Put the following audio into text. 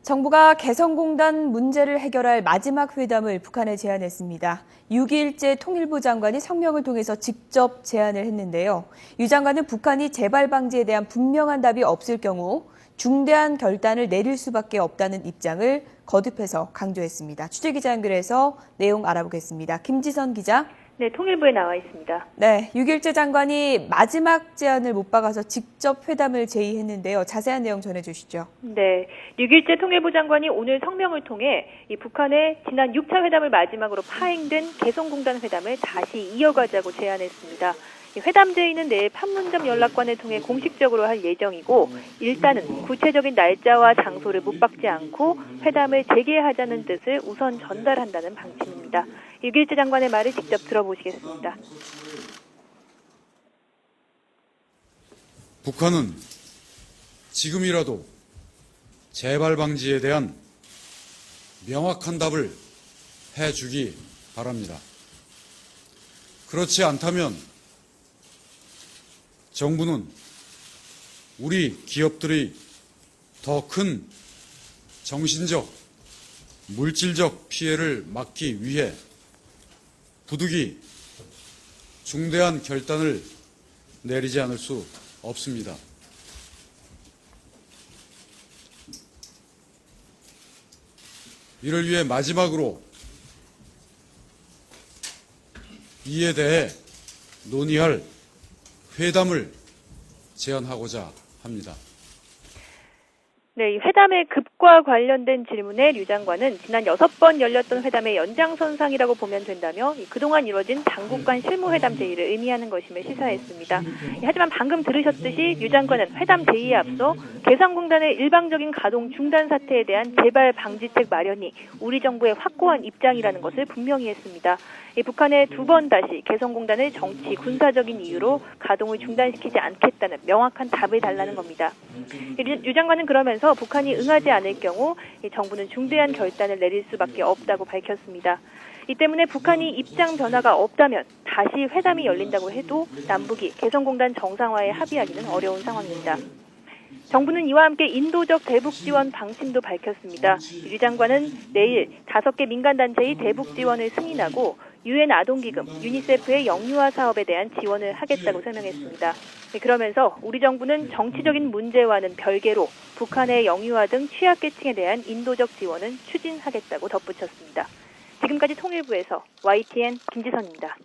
정부가 개성공단 문제를 해결할 마지막 회담을 북한에 제안했습니다. 6.2일째 통일부 장관이 성명을 통해서 직접 제안을 했는데요. 유 장관은 북한이 재발 방지에 대한 분명한 답이 없을 경우 중대한 결단을 내릴 수밖에 없다는 입장을 거듭해서 강조했습니다. 취재기자 연결해서 내용 알아보겠습니다. 김지선 기자. 네, 통일부에 나와 있습니다. 네, 6.2일째 장관이 마지막 제안을 못 박아서 직접 회담을 제의했는데요. 자세한 내용 전해주시죠. 네, 6.2일째 통일부 장관이 오늘 성명을 통해 이 북한의 지난 6차 회담을 마지막으로 파행된 개성공단 회담을 다시 이어가자고 제안했습니다. 이 회담 제의는 내일 판문점 연락관을 통해 공식적으로 할 예정이고 일단은 구체적인 날짜와 장소를 못 박지 않고 회담을 재개하자는 뜻을 우선 전달한다는 방침입니다. 6.2일째 장관의 말을 직접 들어보시겠습니다. 북한은 지금이라도 재발 방지에 대한 명확한 답을 해주기 바랍니다. 그렇지 않다면 정부는 우리 기업들의 더 큰 정신적, 물질적 피해를 막기 위해 부득이 중대한 결단을 내리지 않을 수 없습니다. 이를 위해 마지막으로 이에 대해 논의할 회담을 제안하고자 합니다. 네, 이 회담의 급과 관련된 질문에 류 장관은 지난 6번 열렸던 회담의 연장선상이라고 보면 된다며 그동안 이뤄진 당국 간 실무회담 제의를 의미하는 것임을 시사했습니다. 하지만 방금 들으셨듯이 류 장관은 회담 제의에 앞서 개성공단의 일방적인 가동 중단 사태에 대한 재발 방지책 마련이 우리 정부의 확고한 입장이라는 것을 분명히 했습니다. 북한에 두 번 다시 개성공단을 정치, 군사적인 이유로 가동을 중단시키지 않겠다는 명확한 답을 달라는 겁니다. 류 장관은 그러면서 북한이 응하지 않을 경우 정부는 중대한 결단을 내릴 수밖에 없다고 밝혔습니다. 이 때문에 북한이 입장 변화가 없다면 다시 회담이 열린다고 해도 남북이 개성공단 정상화에 합의하기는 어려운 상황입니다. 정부는 이와 함께 인도적 대북 지원 방침도 밝혔습니다. 류 장관은 내일 5개 민간단체의 대북 지원을 승인하고 유엔 아동기금, 유니세프의 영유아 사업에 대한 지원을 하겠다고 설명했습니다. 그러면서 우리 정부는 정치적인 문제와는 별개로 북한의 영유아 등 취약계층에 대한 인도적 지원은 추진하겠다고 덧붙였습니다. 지금까지 통일부에서 YTN 김지선입니다.